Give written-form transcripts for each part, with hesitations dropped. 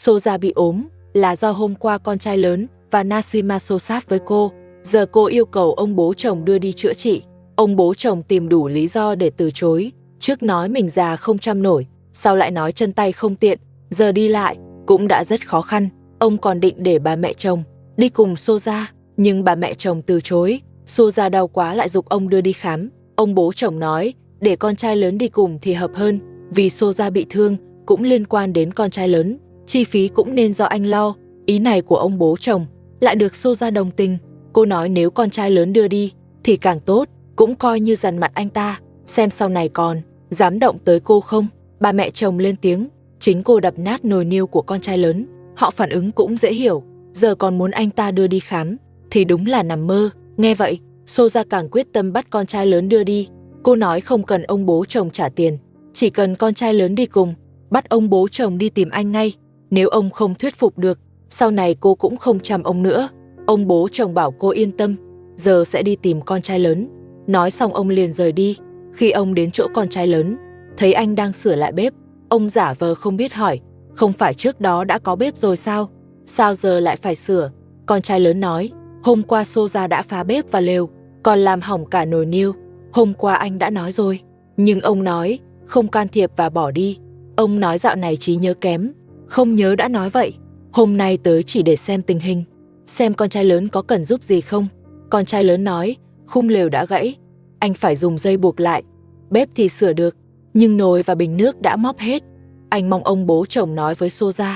Soja bị ốm là do hôm qua con trai lớn và Nashima xô xát với cô. Giờ cô yêu cầu ông bố chồng đưa đi chữa trị. Ông bố chồng tìm đủ lý do để từ chối. Trước nói mình già không chăm nổi, sau lại nói chân tay không tiện, giờ đi lại cũng đã rất khó khăn. Ông còn định để bà mẹ chồng đi cùng Soja, nhưng bà mẹ chồng từ chối. Soja đau quá lại giục ông đưa đi khám. Ông bố chồng nói để con trai lớn đi cùng thì hợp hơn, vì Soja bị thương cũng liên quan đến con trai lớn, chi phí cũng nên do anh lo. Ý này của ông bố chồng lại được Soja đồng tình. Cô nói nếu con trai lớn đưa đi thì càng tốt, cũng coi như dằn mặt anh ta, xem sau này còn dám động tới cô không. Bà mẹ chồng lên tiếng, chính cô đập nát nồi niêu của con trai lớn. Họ phản ứng cũng dễ hiểu, giờ còn muốn anh ta đưa đi khám thì đúng là nằm mơ. Nghe vậy, Soja càng quyết tâm bắt con trai lớn đưa đi. Cô nói không cần ông bố chồng trả tiền, chỉ cần con trai lớn đi cùng, bắt ông bố chồng đi tìm anh ngay. Nếu ông không thuyết phục được, sau này cô cũng không chăm ông nữa. Ông bố chồng bảo cô yên tâm, giờ sẽ đi tìm con trai lớn. Nói xong ông liền rời đi. Khi ông đến chỗ con trai lớn, thấy anh đang sửa lại bếp, ông giả vờ không biết hỏi, không phải trước đó đã có bếp rồi sao? Sao giờ lại phải sửa? Con trai lớn nói, hôm qua Soja đã phá bếp và lều, còn làm hỏng cả nồi niêu. Hôm qua anh đã nói rồi, nhưng ông nói không can thiệp và bỏ đi. Ông nói dạo này trí nhớ kém, không nhớ đã nói vậy. Hôm nay tới chỉ để xem tình hình, xem con trai lớn có cần giúp gì không. Con trai lớn nói, khung lều đã gãy, anh phải dùng dây buộc lại. Bếp thì sửa được, nhưng nồi và bình nước đã móp hết. Anh mong ông bố chồng nói với Soja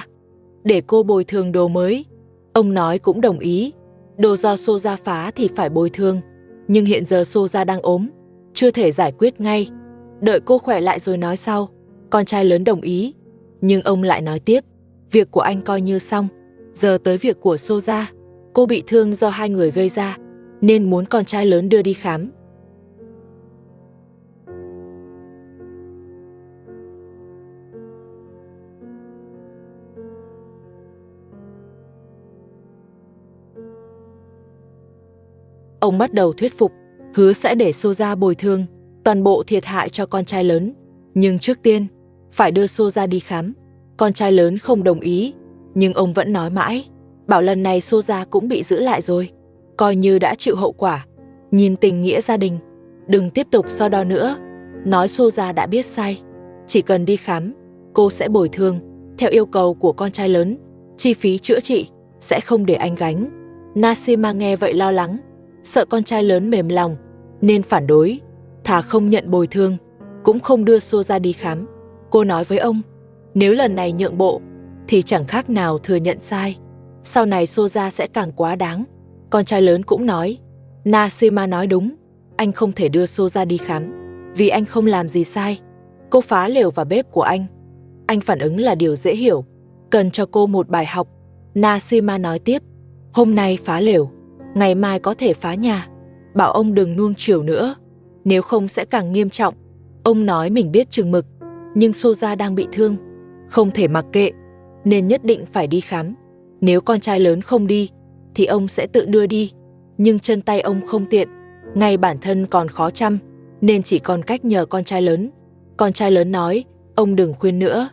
để cô bồi thường đồ mới. Ông nói cũng đồng ý, đồ do Soja phá thì phải bồi thường, nhưng hiện giờ Soja đang ốm, chưa thể giải quyết ngay, đợi cô khỏe lại rồi nói sau. Con trai lớn đồng ý, nhưng ông lại nói tiếp, việc của anh coi như xong, giờ tới việc của Soja. Cô bị thương do hai người gây ra, nên muốn con trai lớn đưa đi khám. Ông bắt đầu thuyết phục, hứa sẽ để Soja bồi thường toàn bộ thiệt hại cho con trai lớn, nhưng trước tiên phải đưa Soja đi khám. Con trai lớn không đồng ý, nhưng ông vẫn nói mãi, bảo lần này Soja cũng bị giữ lại rồi, coi như đã chịu hậu quả. Nhìn tình nghĩa gia đình, đừng tiếp tục so đo nữa. Nói Soja đã biết sai, chỉ cần đi khám, cô sẽ bồi thường theo yêu cầu của con trai lớn, chi phí chữa trị sẽ không để anh gánh. Nashima nghe vậy lo lắng, sợ con trai lớn mềm lòng nên phản đối, thà không nhận bồi thường cũng không đưa Soja đi khám. Cô nói với ông, nếu lần này nhượng bộ thì chẳng khác nào thừa nhận sai, sau này Soja sẽ càng quá đáng. Con trai lớn cũng nói, Nashima nói đúng, anh không thể đưa Soja đi khám vì anh không làm gì sai. Cô phá lều và bếp của anh phản ứng là điều dễ hiểu, cần cho cô một bài học. Nashima nói tiếp, hôm nay phá lều, ngày mai có thể phá nhà, bảo ông đừng nuông chiều nữa, nếu không sẽ càng nghiêm trọng. Ông nói mình biết chừng mực, nhưng Soja đang bị thương, không thể mặc kệ, nên nhất định phải đi khám. Nếu con trai lớn không đi, thì ông sẽ tự đưa đi, nhưng chân tay ông không tiện, ngay bản thân còn khó chăm, nên chỉ còn cách nhờ con trai lớn. Con trai lớn nói, ông đừng khuyên nữa,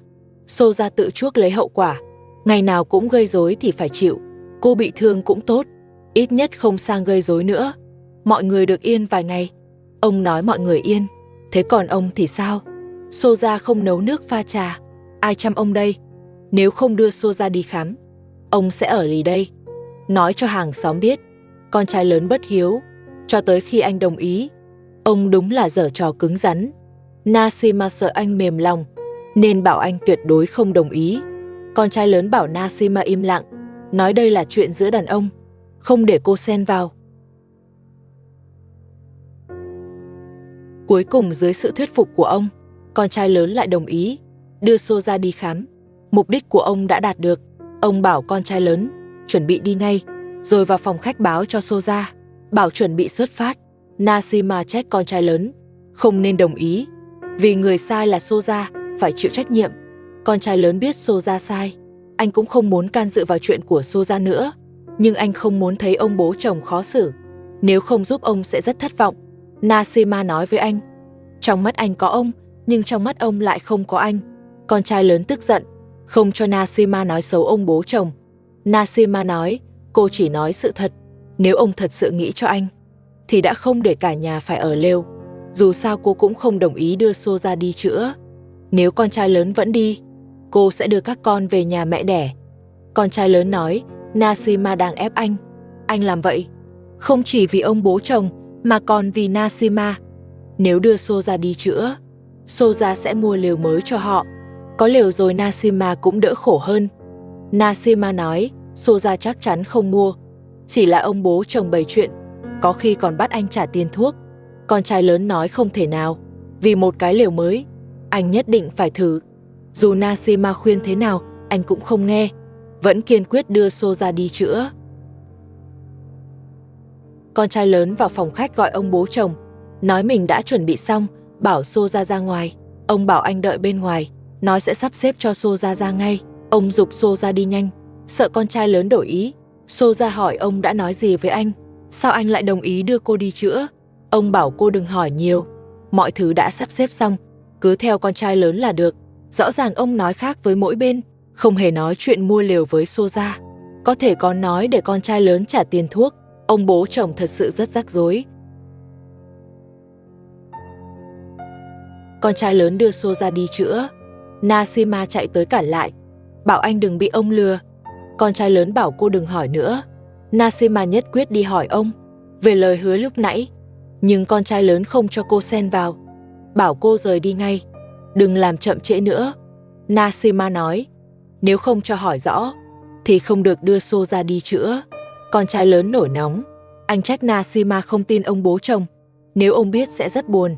Soja tự chuốc lấy hậu quả, ngày nào cũng gây rối thì phải chịu. Cô bị thương cũng tốt, ít nhất không sang gây rối nữa, mọi người được yên vài ngày. Ông nói mọi người yên, thế còn ông thì sao? Soja không nấu nước pha trà, ai chăm ông đây? Nếu không đưa Soja đi khám, ông sẽ ở lì đây, nói cho hàng xóm biết. Con trai lớn bất hiếu, cho tới khi anh đồng ý. Ông đúng là giở trò cứng rắn. Nashima sợ anh mềm lòng, nên bảo anh tuyệt đối không đồng ý. Con trai lớn bảo Nashima im lặng, nói đây là chuyện giữa đàn ông, không để cô xen vào. Cuối cùng dưới sự thuyết phục của ông, con trai lớn lại đồng ý đưa Soja đi khám. Mục đích của ông đã đạt được. Ông bảo con trai lớn chuẩn bị đi ngay, rồi vào phòng khách báo cho Soja, bảo chuẩn bị xuất phát. Nashima trách con trai lớn không nên đồng ý, vì người sai là Soja, phải chịu trách nhiệm. Con trai lớn biết Soja sai, anh cũng không muốn can dự vào chuyện của Soja nữa, nhưng anh không muốn thấy ông bố chồng khó xử, nếu không giúp ông sẽ rất thất vọng. Nashima nói với anh, trong mắt anh có ông, nhưng trong mắt ông lại không có anh. Con trai lớn tức giận, không cho Nasima nói xấu ông bố chồng. Nasima nói, cô chỉ nói sự thật. Nếu ông thật sự nghĩ cho anh, thì đã không để cả nhà phải ở lều. Dù sao cô cũng không đồng ý đưa Soja đi chữa. Nếu con trai lớn vẫn đi, cô sẽ đưa các con về nhà mẹ đẻ. Con trai lớn nói, Nasima đang ép anh. Anh làm vậy, không chỉ vì ông bố chồng, mà còn vì Nasima. Nếu đưa Soja đi chữa, Soja sẽ mua lều mới cho họ. Có lều rồi Nasima cũng đỡ khổ hơn. Nasima nói, Soja chắc chắn không mua. Chỉ là ông bố chồng bày chuyện, có khi còn bắt anh trả tiền thuốc. Con trai lớn nói không thể nào, vì một cái lều mới, anh nhất định phải thử. Dù Nasima khuyên thế nào, anh cũng không nghe, vẫn kiên quyết đưa Soja đi chữa. Con trai lớn vào phòng khách gọi ông bố chồng, nói mình đã chuẩn bị xong, bảo Soja ra ngoài. Ông bảo anh đợi bên ngoài, nói sẽ sắp xếp cho Soja ra ngay. Ông giục Soja đi nhanh, sợ con trai lớn đổi ý. Soja hỏi ông đã nói gì với anh, sao anh lại đồng ý đưa cô đi chữa. Ông bảo cô đừng hỏi nhiều, mọi thứ đã sắp xếp xong, cứ theo con trai lớn là được. Rõ ràng ông nói khác với mỗi bên, không hề nói chuyện mua liều với Soja. Có thể còn nói để con trai lớn trả tiền thuốc. Ông bố chồng thật sự rất rắc rối. Con trai lớn đưa Soja đi chữa. Nasima chạy tới cản lại, bảo anh đừng bị ông lừa. Con trai lớn bảo cô đừng hỏi nữa. Nasima nhất quyết đi hỏi ông về lời hứa lúc nãy, nhưng con trai lớn không cho cô xen vào, bảo cô rời đi ngay, đừng làm chậm trễ nữa. Nasima nói, nếu không cho hỏi rõ, thì không được đưa Soja đi chữa. Con trai lớn nổi nóng, anh trách Nasima không tin ông bố chồng, nếu ông biết sẽ rất buồn.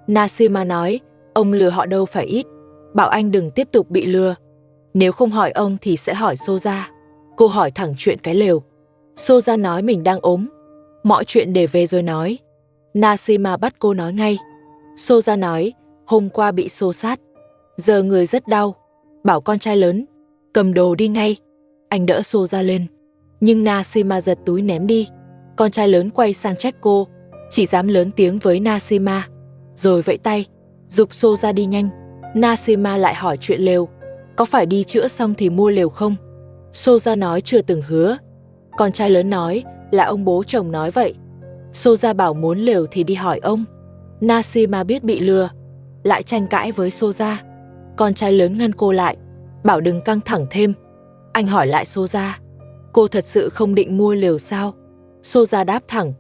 Nasima nói, ông lừa họ đâu phải ít, bảo anh đừng tiếp tục bị lừa. Nếu không hỏi ông thì sẽ hỏi Soja. Cô hỏi thẳng chuyện cái lều. Soja nói mình đang ốm, mọi chuyện để về rồi nói. Nasima bắt cô nói ngay. Soja nói, hôm qua bị xô xát, giờ người rất đau, bảo con trai lớn cầm đồ đi ngay. Anh đỡ Soja lên, nhưng Nasima giật túi ném đi. Con trai lớn quay sang trách cô, chỉ dám lớn tiếng với Nasima, rồi vẫy tay, giục Soja đi nhanh. Nasima lại hỏi chuyện lều, có phải đi chữa xong thì mua lều không? Soja nói chưa từng hứa. Con trai lớn nói là ông bố chồng nói vậy. Soja bảo muốn lều thì đi hỏi ông. Nasima biết bị lừa, lại tranh cãi với Soja. Con trai lớn ngăn cô lại, bảo đừng căng thẳng thêm. Anh hỏi lại Soja, cô thật sự không định mua lều sao? Soja đáp thẳng,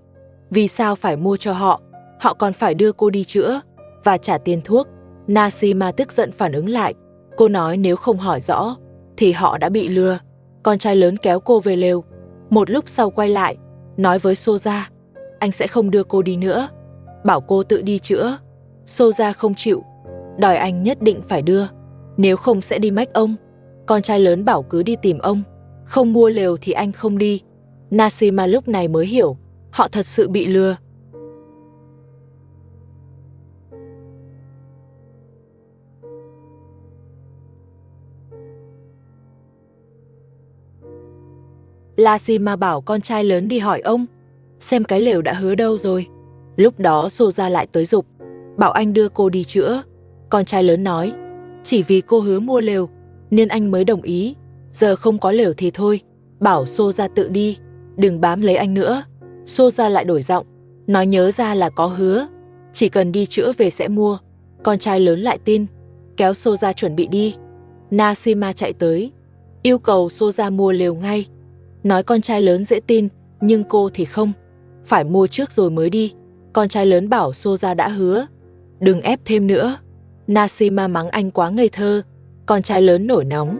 vì sao phải mua cho họ? Họ còn phải đưa cô đi chữa và trả tiền thuốc. Nasima tức giận phản ứng lại. Cô nói nếu không hỏi rõ thì họ đã bị lừa. Con trai lớn kéo cô về lều. Một lúc sau quay lại, nói với Soja, anh sẽ không đưa cô đi nữa, bảo cô tự đi chữa. Soja không chịu, đòi anh nhất định phải đưa, nếu không sẽ đi mách ông. Con trai lớn bảo cứ đi tìm ông, không mua lều thì anh không đi. Nasima lúc này mới hiểu, họ thật sự bị lừa. Nasima bảo con trai lớn đi hỏi ông, xem cái lều đã hứa đâu rồi. Lúc đó Soja lại tới giục, bảo anh đưa cô đi chữa. Con trai lớn nói, chỉ vì cô hứa mua lều nên anh mới đồng ý, giờ không có lều thì thôi, bảo Soja tự đi, đừng bám lấy anh nữa. Soja lại đổi giọng, nói nhớ ra là có hứa, chỉ cần đi chữa về sẽ mua. Con trai lớn lại tin, kéo Soja chuẩn bị đi. Nasima chạy tới, yêu cầu Soja mua lều ngay. Nói con trai lớn dễ tin, nhưng cô thì không, phải mua trước rồi mới đi. Con trai lớn bảo Soja đã hứa, đừng ép thêm nữa. Nasima mắng anh quá ngây thơ. Con trai lớn nổi nóng,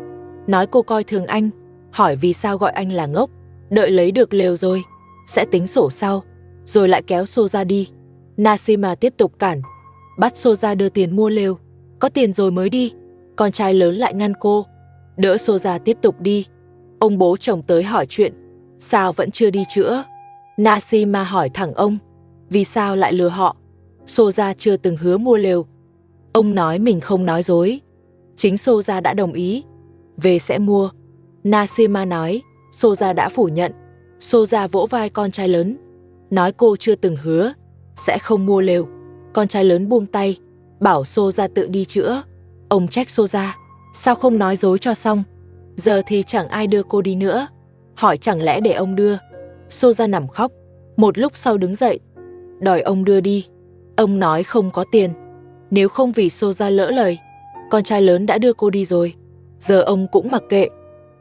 nói cô coi thường anh, hỏi vì sao gọi anh là ngốc, đợi lấy được lều rồi sẽ tính sổ sau, rồi lại kéo Soja đi. Nasima tiếp tục cản, bắt Soja đưa tiền mua lều, có tiền rồi mới đi. Con trai lớn lại ngăn cô, đỡ Soja tiếp tục đi. Ông bố chồng tới hỏi chuyện, sao vẫn chưa đi chữa? Nasima hỏi thẳng ông, vì sao lại lừa họ? Soja chưa từng hứa mua lều. Ông nói mình không nói dối, chính Soja đã đồng ý, về sẽ mua. Nasima nói, Soja đã phủ nhận. Soja vỗ vai con trai lớn, nói cô chưa từng hứa, sẽ không mua lều. Con trai lớn buông tay, bảo Soja tự đi chữa. Ông trách Soja, Sao không nói dối cho xong? Giờ thì chẳng ai đưa cô đi nữa. Hỏi chẳng lẽ để ông đưa? Soja nằm khóc. Một lúc sau đứng dậy. Đòi ông đưa đi. Ông nói không có tiền. Nếu không vì Soja lỡ lời, con trai lớn đã đưa cô đi rồi. Giờ ông cũng mặc kệ.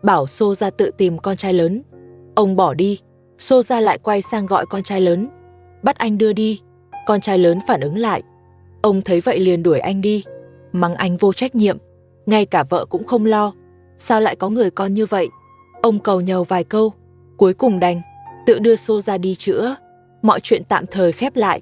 Bảo Soja tự tìm con trai lớn. Ông bỏ đi. Soja lại quay sang gọi con trai lớn. Bắt anh đưa đi. Con trai lớn phản ứng lại. Ông thấy vậy liền đuổi anh đi. Mắng anh vô trách nhiệm. Ngay cả vợ cũng không lo. Sao lại có người con như vậy? Ông cầu nhàu vài câu. Cuối cùng đành tự đưa Soja đi chữa. Mọi chuyện tạm thời khép lại.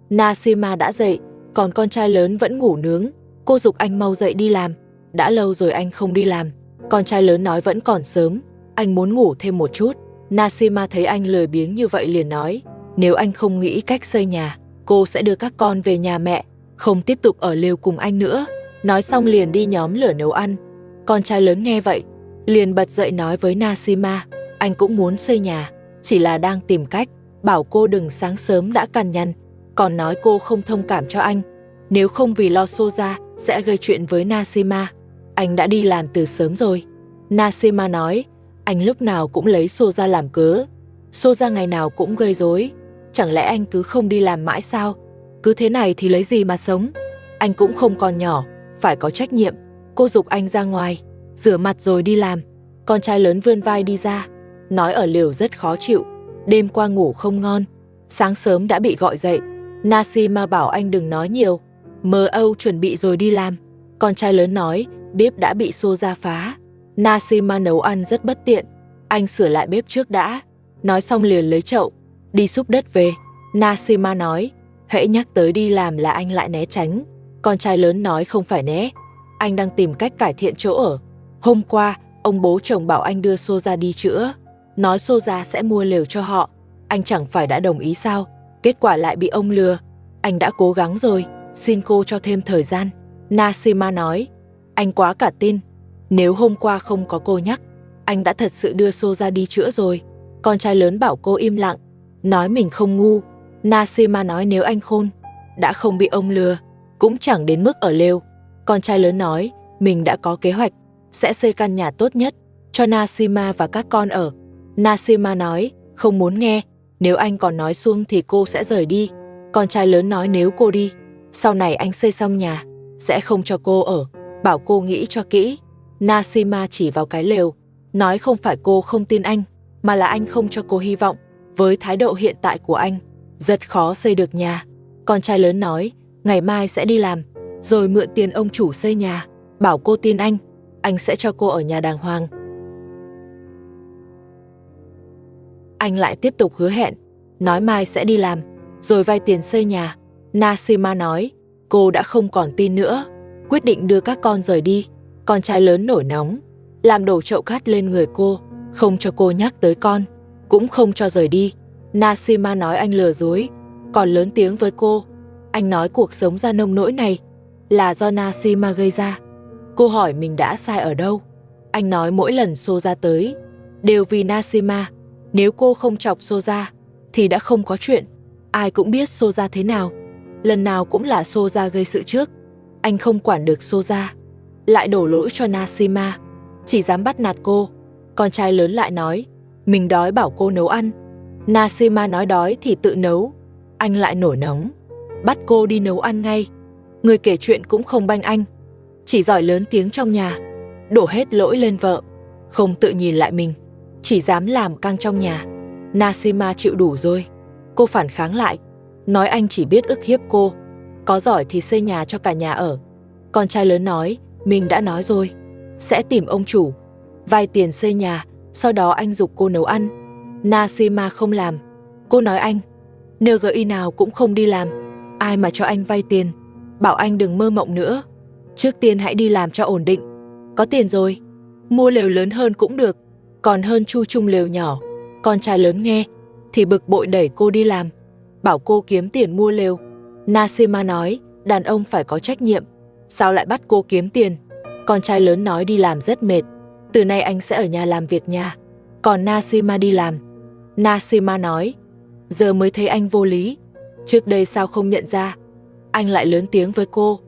Nashima đã dậy, còn con trai lớn vẫn ngủ nướng. Cô giục anh mau dậy đi làm. Đã lâu rồi anh không đi làm. Con trai lớn nói vẫn còn sớm, anh muốn ngủ thêm một chút. Nashima thấy anh lười biếng như vậy liền nói, nếu anh không nghĩ cách xây nhà, cô sẽ đưa các con về nhà mẹ, không tiếp tục ở lều cùng anh nữa. Nói xong liền đi nhóm lửa nấu ăn. Con trai lớn nghe vậy, liền bật dậy nói với Nashima, anh cũng muốn xây nhà, chỉ là đang tìm cách, bảo cô đừng sáng sớm đã cằn nhằn, còn nói cô không thông cảm cho anh. Nếu không vì lo Soja sẽ gây chuyện với Nashima, anh đã đi làm từ sớm rồi. Nashima nói, anh lúc nào cũng lấy Soja làm cớ. Soja ngày nào cũng gây rối. Chẳng lẽ anh cứ không đi làm mãi sao? Cứ thế này thì lấy gì mà sống? Anh cũng không còn nhỏ, phải có trách nhiệm. Cô giục anh ra ngoài, rửa mặt rồi đi làm. Con trai lớn vươn vai đi ra, nói ở lều rất khó chịu, đêm qua ngủ không ngon, sáng sớm đã bị gọi dậy. Nashima bảo anh đừng nói nhiều, mơ âu chuẩn bị rồi đi làm. Con trai lớn nói, bếp đã bị Soja phá. Nashima nấu ăn rất bất tiện, anh sửa lại bếp trước đã. Nói xong liền lấy chậu, đi xúc đất về. Nashima nói, hễ nhắc tới đi làm là anh lại né tránh. Con trai lớn nói không phải né, anh đang tìm cách cải thiện chỗ ở. Hôm qua, ông bố chồng bảo anh đưa Soja đi chữa, nói Soja sẽ mua lều cho họ. Anh chẳng phải đã đồng ý sao? Kết quả lại bị ông lừa. Anh đã cố gắng rồi, xin cô cho thêm thời gian. Nashima nói, anh quá cả tin. Nếu hôm qua không có cô nhắc, anh đã thật sự đưa Soja đi chữa rồi. Con trai lớn bảo cô im lặng, nói mình không ngu. Nashima nói nếu anh khôn, đã không bị ông lừa, cũng chẳng đến mức ở lều. Con trai lớn nói, mình đã có kế hoạch, sẽ xây căn nhà tốt nhất cho Nashima và các con ở. Nashima nói, không muốn nghe, nếu anh còn nói suông thì cô sẽ rời đi. Con trai lớn nói nếu cô đi, sau này anh xây xong nhà, sẽ không cho cô ở, bảo cô nghĩ cho kỹ. Nashima chỉ vào cái lều, nói không phải cô không tin anh, mà là anh không cho cô hy vọng. Với thái độ hiện tại của anh, rất khó xây được nhà. Con trai lớn nói, ngày mai sẽ đi làm, rồi mượn tiền ông chủ xây nhà, bảo cô tin anh sẽ cho cô ở nhà đàng hoàng. Anh lại tiếp tục hứa hẹn, nói mai sẽ đi làm, rồi vay tiền xây nhà. Nashima nói, cô đã không còn tin nữa, quyết định đưa các con rời đi. Con trai lớn nổi nóng, làm đổ chậu cát lên người cô, không cho cô nhắc tới con, cũng không cho rời đi. Nashima nói anh lừa dối, còn lớn tiếng với cô. Anh nói cuộc sống ra nông nỗi này là do Nashima gây ra. Cô hỏi mình đã sai ở đâu. Anh nói mỗi lần Soja tới, đều vì Nashima. Nếu cô không chọc Soja, thì đã không có chuyện. Ai cũng biết Soja thế nào. Lần nào cũng là Soja gây sự trước. Anh không quản được Soja, lại đổ lỗi cho Nashima, chỉ dám bắt nạt cô. Con trai lớn lại nói, mình đói bảo cô nấu ăn. Nashima nói đói thì tự nấu. Anh lại nổi nóng, bắt cô đi nấu ăn ngay. Người kể chuyện cũng không banh anh, chỉ giỏi lớn tiếng trong nhà, đổ hết lỗi lên vợ, không tự nhìn lại mình, chỉ dám làm căng trong nhà. Nashima chịu đủ rồi. Cô phản kháng lại, nói anh chỉ biết ức hiếp cô, có giỏi thì xây nhà cho cả nhà ở. Con trai lớn nói, mình đã nói rồi, sẽ tìm ông chủ, vay tiền xây nhà, sau đó anh giục cô nấu ăn. Nashima không làm. Cô nói anh, NGI nào cũng không đi làm, ai mà cho anh vay tiền, bảo anh đừng mơ mộng nữa. Trước tiên hãy đi làm cho ổn định, có tiền rồi, mua lều lớn hơn cũng được, còn hơn chu chung lều nhỏ. Con trai lớn nghe, thì bực bội đẩy cô đi làm, bảo cô kiếm tiền mua lều. Nashima nói, đàn ông phải có trách nhiệm, sao lại bắt cô kiếm tiền. Con trai lớn nói đi làm rất mệt, Từ nay anh sẽ ở nhà làm việc nhà, còn Nasima đi làm. Nasima nói, giờ mới thấy anh vô lý, trước đây sao không nhận ra. Anh lại lớn tiếng với cô.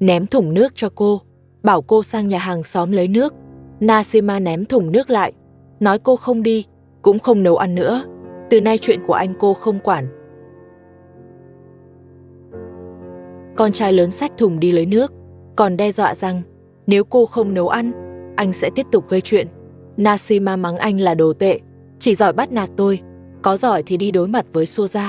Ném thùng nước cho cô, bảo cô sang nhà hàng xóm lấy nước. Nasima ném thùng nước lại, nói cô không đi, cũng không nấu ăn nữa. Từ nay chuyện của anh cô không quản. Con trai lớn xách thùng đi lấy nước, còn đe dọa rằng nếu cô không nấu ăn, anh sẽ tiếp tục gây chuyện. Nasima mắng anh là đồ tệ, chỉ giỏi bắt nạt tôi, có giỏi thì đi đối mặt với Soja.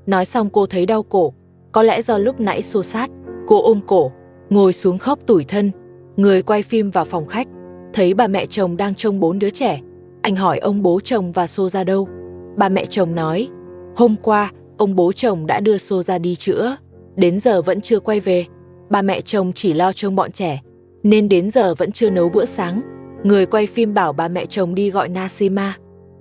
Nói xong cô thấy đau cổ, có lẽ do lúc nãy xô xát. Cô ôm cổ, ngồi xuống khóc tủi thân. Người quay phim vào phòng khách, thấy bà mẹ chồng đang trông 4 đứa trẻ. Anh hỏi ông bố chồng và Soja đâu. Bà mẹ chồng nói, hôm qua ông bố chồng đã đưa Soja đi chữa, đến giờ vẫn chưa quay về. Bà mẹ chồng chỉ lo trông bọn trẻ, nên đến giờ vẫn chưa nấu bữa sáng. Người quay phim bảo bà mẹ chồng đi gọi Nasima,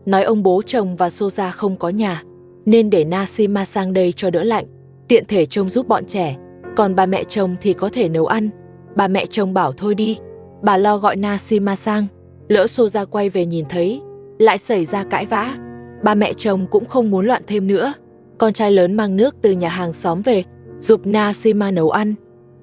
nói ông bố chồng và Soja không có nhà, nên để Nasima sang đây cho đỡ lạnh, tiện thể trông giúp bọn trẻ. Còn bà mẹ chồng thì có thể nấu ăn. Bà mẹ chồng bảo thôi đi, bà lo gọi Nasima sang. Lỡ Soja quay về nhìn thấy, lại xảy ra cãi vã. Bà mẹ chồng cũng không muốn loạn thêm nữa. Con trai lớn mang nước từ nhà hàng xóm về, giúp Nasima nấu ăn.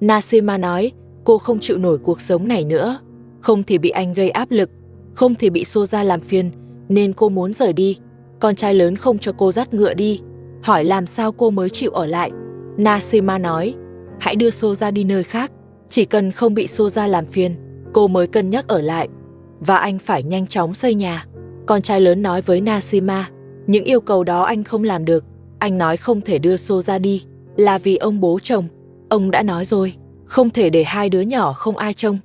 Nasima nói, cô không chịu nổi cuộc sống này nữa. Không thì bị anh gây áp lực, không thì bị Soja làm phiền, nên cô muốn rời đi. Con trai lớn không cho cô dắt ngựa đi, hỏi làm sao cô mới chịu ở lại. Nasima nói, hãy đưa Soja đi nơi khác, chỉ cần không bị Soja làm phiền, cô mới cân nhắc ở lại. Và anh phải nhanh chóng xây nhà. Con trai lớn nói với Nasima, những yêu cầu đó anh không làm được. Anh nói không thể đưa Soja đi, là vì ông bố chồng. Ông đã nói rồi, không thể để 2 đứa nhỏ không ai trông,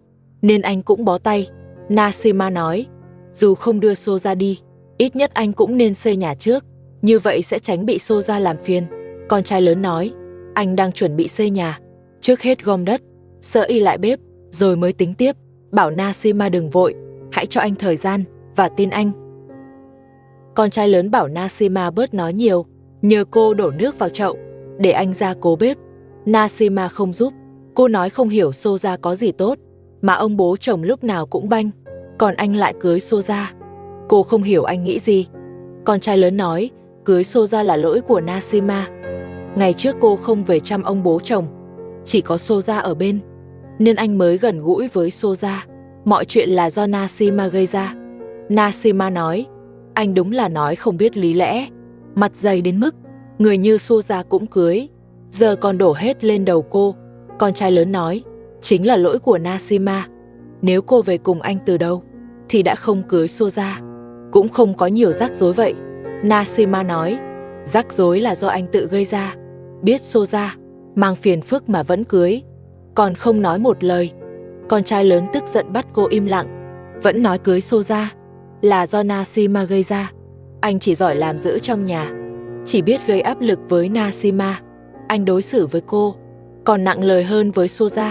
nên anh cũng bó tay. Nasima nói, dù không đưa Soja đi, ít nhất anh cũng nên xây nhà trước, như vậy sẽ tránh bị Soja làm phiền. Con trai lớn nói, anh đang chuẩn bị xây nhà, trước hết gom đất, sợ y lại bếp, rồi mới tính tiếp. Bảo Nasima đừng vội, hãy cho anh thời gian, và tin anh. Con trai lớn bảo Nasima bớt nói nhiều, nhờ cô đổ nước vào chậu, để anh ra cố bếp. Nasima không giúp, cô nói không hiểu Soja có gì tốt, mà ông bố chồng lúc nào cũng banh, còn anh lại cưới Soja. Cô không hiểu anh nghĩ gì. Con trai lớn nói, cưới Soja là lỗi của Nasima. Ngày trước cô không về chăm ông bố chồng, chỉ có Soja ở bên, nên anh mới gần gũi với Soja. Mọi chuyện là do Nasima gây ra. Nasima nói, anh đúng là nói không biết lý lẽ, mặt dày đến mức người như Soja cũng cưới, giờ còn đổ hết lên đầu cô. Con trai lớn nói, chính là lỗi của Nasima. Nếu cô về cùng anh từ đầu, thì đã không cưới Soja, cũng không có nhiều rắc rối vậy. Nasima nói, rắc rối là do anh tự gây ra, biết Soja mang phiền phức mà vẫn cưới, còn không nói một lời. Con trai lớn tức giận bắt cô im lặng, vẫn nói cưới Soja là do Nasima gây ra. Anh chỉ giỏi làm giữ trong nhà, chỉ biết gây áp lực với Nasima. Anh đối xử với cô còn nặng lời hơn với Soja.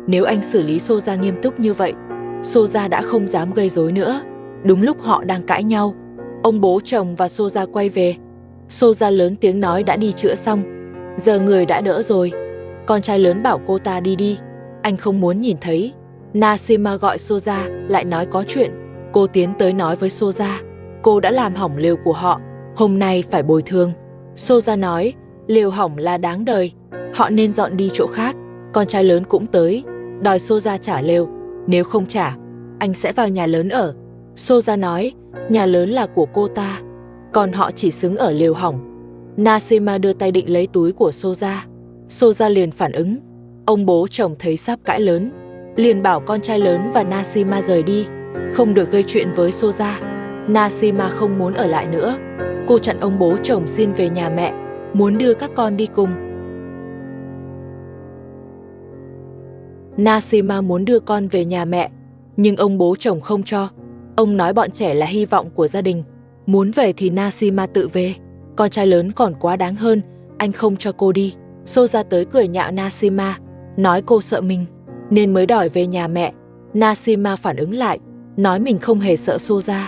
Nếu anh xử lý Soja nghiêm túc như vậy, Soja đã không dám gây rối nữa. Đúng lúc họ đang cãi nhau, ông bố chồng và Soja quay về. Soja lớn tiếng nói đã đi chữa xong, giờ người đã đỡ rồi. Con trai lớn bảo cô ta đi đi, anh không muốn nhìn thấy. Nasima gọi Soja lại nói có chuyện. Cô tiến tới nói với Soja, cô đã làm hỏng lều của họ, hôm nay phải bồi thường. Soja nói, lều hỏng là đáng đời, họ nên dọn đi chỗ khác. Con trai lớn cũng tới, đòi Soja trả lều, nếu không trả, anh sẽ vào nhà lớn ở. Soja nói, nhà lớn là của cô ta, còn họ chỉ xứng ở lều hỏng. Nasima đưa tay định lấy túi của Soja. Soja liền phản ứng. Ông bố chồng thấy sắp cãi lớn, liền bảo con trai lớn và Nasima rời đi, không được gây chuyện với Soja. Nasima không muốn ở lại nữa. Cô chặn ông bố chồng xin về nhà mẹ, muốn đưa các con đi cùng. Nasima muốn đưa con về nhà mẹ, nhưng ông bố chồng không cho. Ông nói bọn trẻ là hy vọng của gia đình, muốn về thì Nasima tự về. Con trai lớn còn quá đáng hơn, anh không cho cô đi. Soja tới cười nhạo Nasima, nói cô sợ mình, nên mới đòi về nhà mẹ. Nasima phản ứng lại, nói mình không hề sợ Soja.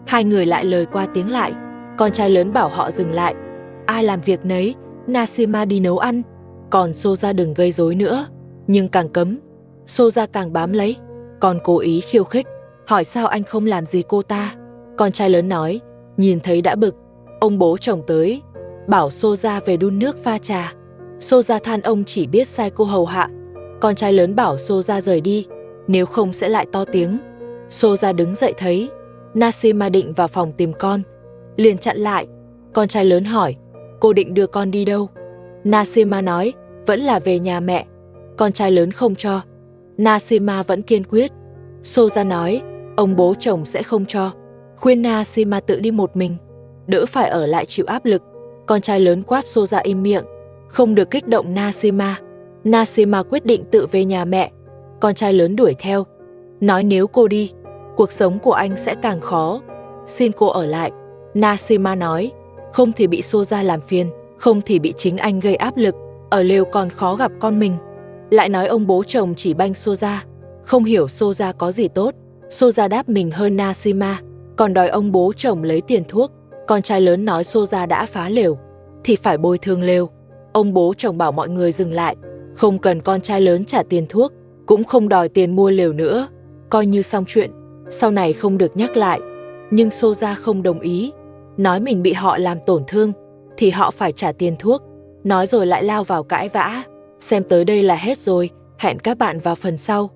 Hai người lại lời qua tiếng lại. Con trai lớn bảo họ dừng lại. Ai làm việc nấy, Nashima đi nấu ăn. Còn Soja đừng gây rối nữa. Nhưng càng cấm, Soja càng bám lấy. Còn cố ý khiêu khích, hỏi sao anh không làm gì cô ta. Con trai lớn nói, nhìn thấy đã bực. Ông bố chồng tới, bảo Soja về đun nước pha trà. Soja than ông chỉ biết sai cô hầu hạ. Con trai lớn bảo Soja rời đi, nếu không sẽ lại to tiếng. Soja đứng dậy thấy Nashima định vào phòng tìm con, liền chặn lại. Con trai lớn hỏi, cô định đưa con đi đâu? Nashima nói, vẫn là về nhà mẹ. Con trai lớn không cho. Nashima vẫn kiên quyết. Soja nói, ông bố chồng sẽ không cho, khuyên Nashima tự đi một mình, đỡ phải ở lại chịu áp lực. Con trai lớn quát Soja im miệng, không được kích động Nashima. Nashima quyết định tự về nhà mẹ. Con trai lớn đuổi theo, nói nếu cô đi, cuộc sống của anh sẽ càng khó, xin cô ở lại. Nashima nói, không thì bị Soja làm phiền, không thì bị chính anh gây áp lực, ở lều còn khó gặp con mình. Lại nói ông bố chồng chỉ banh Soja, không hiểu Soja có gì tốt. Soja đáp mình hơn Nashima, còn đòi ông bố chồng lấy tiền thuốc. Con trai lớn nói Soja đã phá lều, thì phải bồi thường lều. Ông bố chồng bảo mọi người dừng lại, không cần con trai lớn trả tiền thuốc, cũng không đòi tiền mua lều nữa, coi như xong chuyện, sau này không được nhắc lại. Nhưng Soja không đồng ý, nói mình bị họ làm tổn thương, thì họ phải trả tiền thuốc. Nói rồi lại lao vào cãi vã. Xem tới đây là hết rồi, hẹn các bạn vào phần sau.